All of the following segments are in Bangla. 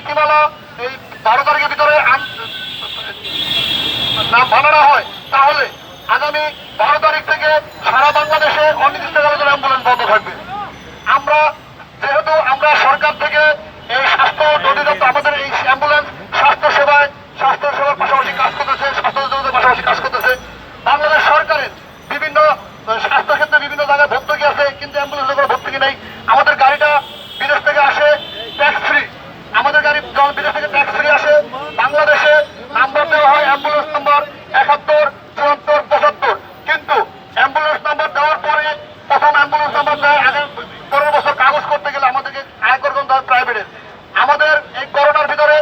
নীতিমালা এই 12 তারিখের ভিতরে বানানো হয়, তাহলে আগামী 12 তারিখ থেকে সারা বাংলাদেশে অনির্দিষ্টকালের জন্য অ্যাম্বুলেন্স বন্ধ থাকবে। আমরা যেহেতু আমরা সরকার থেকে এই স্বাস্থ্য অধিদপ্তর আমাদের এই অ্যাম্বুলেন্স স্বাস্থ্য সেবার পাশাপাশি কাজ করতেছে, স্বাস্থ্য অধিদপ্তরের পাশাপাশি কাজ করতেছে। বাংলাদেশ সরকারের বিভিন্ন স্বাস্থ্য ক্ষেত্রে বিভিন্ন জায়গায় ভর্তুকি আছে, কিন্তু অ্যাম্বুলেন্সের কোনো ভর্তুকি নেই। আমাদের গাড়িটা বিদেশ থেকে আসে ট্যাক্স ফ্রি, আমাদের গাড়ি বিদেশ থেকে ট্যাক্স ফ্রি আসে। বাংলাদেশে নাম্বার দেওয়া হয় অ্যাম্বুলেন্স নাম্বার 71, 74, 75, কিন্তু অ্যাম্বুলেন্স নাম্বার দেওয়ার পরে প্রথম অ্যাম্বুলেন্স নাম্বার দেয় আগে 15 বছর কাগজ করতে গেলে আমাদেরকে আয়কর করতে হয় প্রাইভেটের। আমাদের এই করোনার ভিতরে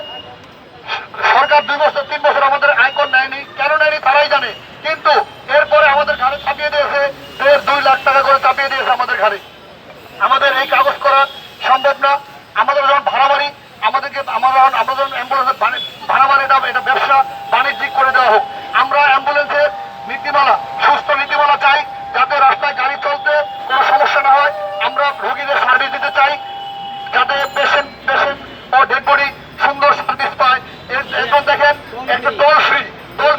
সরকার 2 বছর 3 বছর আমাদের আয়কর নেয়নি, কেন নেয়নি তারাই জানে, কিন্তু এরপরে আমাদের ঘাড়ে চাপিয়ে দিয়েছে 1.5-2 লাখ টাকা করে চাপিয়ে দিয়েছে আমাদের ঘাড়ে। আমাদের এই কাগজ করা সম্ভব না। আমাদের যখন ভাড়া বাড়ি আমাদেরকে আমরা যখন অ্যাম্বুলেন্সের ভাড়া বাড়ি এটা ব্যবসা বাণিজ্যিক করে দেওয়া হোক। আমরা অ্যাম্বুলেন্সের নীতিমালা সুস্থ নীতিমালা চাই, যাতে রাস্তায় গাড়ি চলতে কোনো সমস্যা না হয়। আমরা রোগীদের সার্ভিস দিতে চাই, যাতে পেশেন্ট ও ডেড বডি সুন্দর সার্ভিস পায়। এখন দেখেন একটা টোল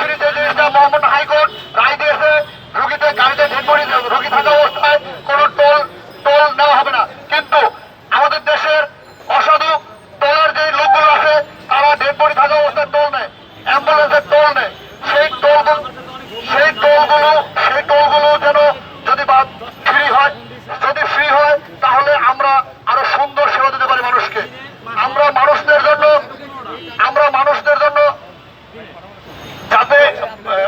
ফ্রিতে জিনিসটা মহামান্য হাইকোর্ট রায় দিয়েছে, রোগীতে গাড়িতে ডেড বডি রোগী থাকা অবস্থায় কোনো টোল নেওয়া হবে না। কিন্তু আমাদের দেশের অসাধু টোলের যে লোকগুলো আছে তারা ডেড বডি থাকা অবস্থায় টোল নেয়, অ্যাম্বুলেন্সের টোল নেয়। সেই টোলগুলো যেন যদি ফ্রি হয় তাহলে আমরা আরো সুন্দর সেবা দিতে পারি মানুষকে। আমরা মানুষদের জন্য যাতে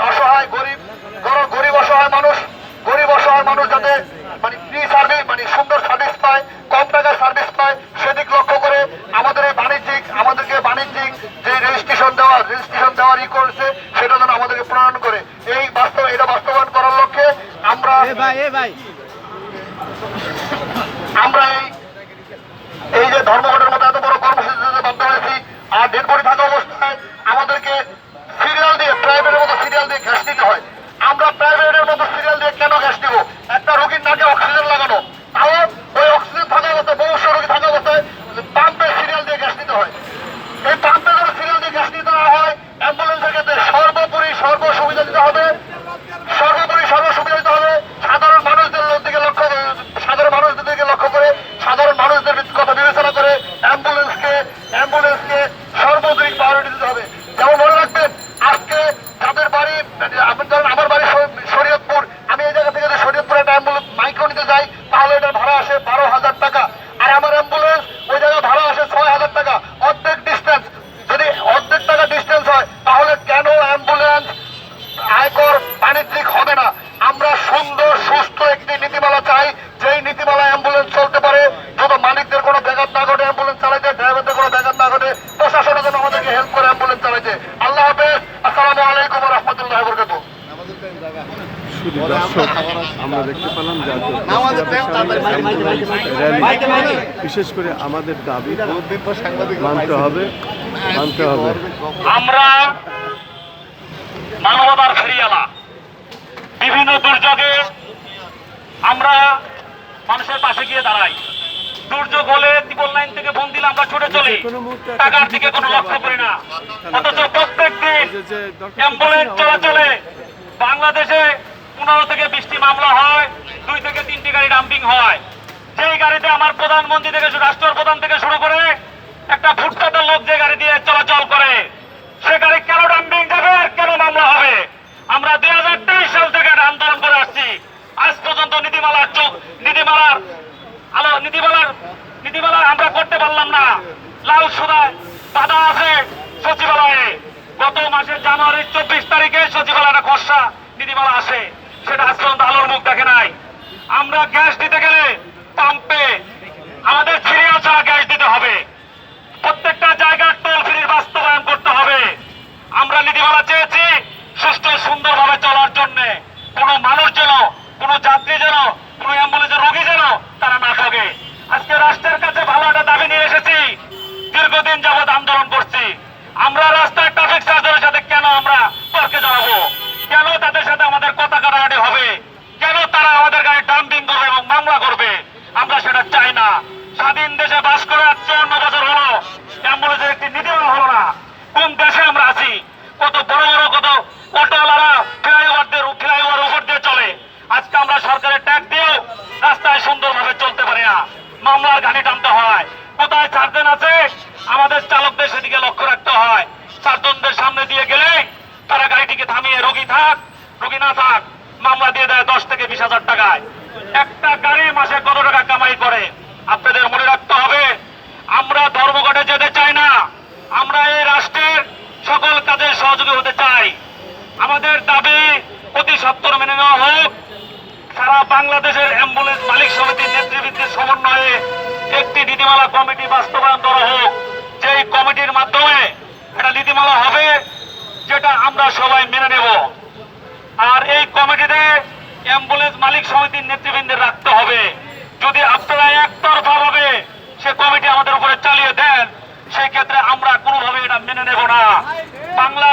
অসহায় গরিব অসহায় মানুষ যাতে ফ্রি সার্ভিস সুন্দর সার্ভিস পায়, কম টাকায় সার্ভিস পায়, সেদিক লক্ষ্য করে আমাদের এই আমাদেরকে বাণিজ্যিক যে রেজিস্ট্রেশন দেওয়ার করেছে সেটা যেন আমাদেরকে প্রণয়ন করে এটা বাস্তবায়ন করার লক্ষ্যে আমরা এই যে ধর্মঘটের মতো এত বড় কর্মসূচিতে বাধ্য হয়েছি। আর ডেড বডি থাকা অবস্থায় আমাদেরকে প্রাইভেটের মতো সিরিয়াল দিয়ে গ্যাস দিতে হয়। আমরা প্রাইভেটের মতো সিরিয়াল দিয়ে কেন গ্যাস দিব? একটা রোগীর নাকে অক্সিজেন লাগানো, তাও ওই অক্সিজেন থাকা অবস্থায় বহুশ রোগী থাকা অবস্থায় পাম্পে সিরিয়াল দিয়ে গ্যাস দিতে হয়। এই পাম্পে যেন সিরিয়াল দিয়ে গ্যাস দিতে না হয়, অ্যাম্বুলেন্সের ক্ষেত্রে সর্বোপরি সর্বসুবিধা দিতে হবে। সাধারণ মানুষদের দিকে লক্ষ্য করে সাধারণ মানুষদের কথা বিবেচনা করে অ্যাম্বুলেন্সকে সর্বোপরি প্রায়োরিটি দিতে হবে। যেমন মনে রাখবেন, আজকে যাদের বাড়ি আমার বাড়ি শরীয়তপুর, আমি এই জায়গা থেকে যদি শরীয়তপুরে একটা অ্যাম্বুলেন্স মাইক্রো নিতে যাই তাহলে এটার ভাড়া আসে 12,000 টাকা, আর আমার অ্যাম্বুলেন্স ওই জায়গায় ভাড়া আসে 6,000 টাকা। অর্ধেক ডিস্টেন্স, যদি অর্ধেক টাকা ডিস্টেন্স হয় তাহলে কেন অ্যাম্বুলেন্স আয়কর বাণিজ্যিক হবে না? আমরা সুন্দর সুস্থ একটি নীতিমালা চাই, যেই নীতিমালা অ্যাম্বুলেন্স চলতে পারে, যত মালিকদের কোনো ব্যাঘাত না ঘটে অ্যাম্বুলেন্স চালাইতে, ড্রাইভারদের কোনো ব্যাঘাত না ঘটে, প্রশাসনের জন্য আমাদেরকে হেল্প করে অ্যাম্বুলেন্স চালাইতে। আল্লাহ হাফেজ, আসসালামু আলাইকুম ওয়া রাহমাতুল্লাহি ওয়া বারাকাতুহু। আমরা দেখতে পেলাম বিশেষ করে আমাদের দাবি মানতে হবে। আমরা মানবতার ফেরিয়ালা, বিভিন্ন দুর্যোগে আমরা মানুষের পাশে গিয়ে দাঁড়াই। দুর্যোগ হলে ত্রিপল লাইন থেকে ফোন দিলে আমরা ছুটে চলি, টাকার দিকে কোনো লক্ষ্য করি না। অথচ প্রত্যেক দিন অ্যাম্বুলেন্স চলাচলে বাংলাদেশে 15 থেকে 20টি মামলা হয়, 2 থেকে 3টি গাড়ি ডাম্পিং হয়। যেই গাড়িতে আমার প্রধানমন্ত্রী থেকে রাষ্ট্রপ্রধান থেকে শুরু করে একটা ফুটপাতের লোক যে গাড়ি দিয়ে চলাচল করে, সে গাড়ি কেন ডাম্পিং যাবে আর কেন মামলা হবে? আমরা 2023 সাল থেকে আন্দোলন করে আসছি, আজ পর্যন্ত নীতিমালা আমরা করতে পারলাম না। লাল সুদায় বাধা আছে সচিবালয়ে। গত মাসের জানুয়ারির 24 তারিখে সচিবালয়ে খসড়া নীতিমালা আসে, সেটা আজ পর্যন্ত আলোর মুখ দেখে নাই। আমরা গ্যাস দিতে গেলে পাম্পে আমাদের সিরিয়াল ছাড়া গ্যাস দিতে হবে। প্রত্যেকটা জায়গায় টোল ফ্রির বাস্তবায়ন করতে হবে। আমরা নীতিমালা চেয়েছি সুস্থ সুন্দরভাবে চলার জন্য, কোনো মানুষ যেন, কোনো যাত্রী যেন, কোনো অ্যাম্বুলেন্সের রোগী যেন তারা না ঠকে। আজকে রাষ্ট্রের কাছে ভালো একটা দাবি নিয়ে এসেছি, দীর্ঘদিন যাবৎ আন্দোলন করছি। আমরা রাস্তায় ট্রাফিক সার্জনের সাথে কেন আমরা তর্কে জড়াবো? কেন তাদের সাথে আমাদের কথা কাটাকাটি হবে? কেন তারা আমাদের গাড়ি ডাম্পিং করবে এবং মামলা করবে? আমরা সেটা চাই না। স্বাধীন দেশে বাস করে 54 বছর হলো, অ্যাম্বুলেন্সের একটি কোথায় সার্জন আছে আমাদের চালকদের সেদিকে লক্ষ্য রাখতে হয়। সার্জনদের সামনে দিয়ে গেলে তারা গাড়িটিকে থামিয়ে রোগী থাক রোগী না থাক মামলা দিয়ে দেয় 10 থেকে 20,000 টাকায়। একটা গাড়ি মাসে কত টাকা কামাই করে আপনাদের মনে রাখতে হবে। আমরা ধর্মঘটে যেতে চাই না, আমরা এই রাষ্ট্রের সকল কাজে সহযোগী হতে চাই। আমাদের দাবি অতি সত্বর মেনে নেওয়া হোক। সারা বাংলাদেশের অ্যাম্বুলেন্স মালিক সমিতির নেতৃবৃন্দের সমন্বয়ে একটি নীতিমালা কমিটি বাস্তবায়ন করা হোক, যেই কমিটির মাধ্যমে একটা নীতিমালা হবে যেটা আমরা সবাই মেনে নেব। আর এই কমিটিতে অ্যাম্বুলেন্স মালিক সমিতির নেতৃবৃন্দের রাখতে হবে। যদি আপনারা একতরফা ভাবে সে কমিটি আমাদের উপরে চালিয়ে দেন, সেই ক্ষেত্রে আমরা কোনোভাবে এটা মেনে নেব না। বাংলা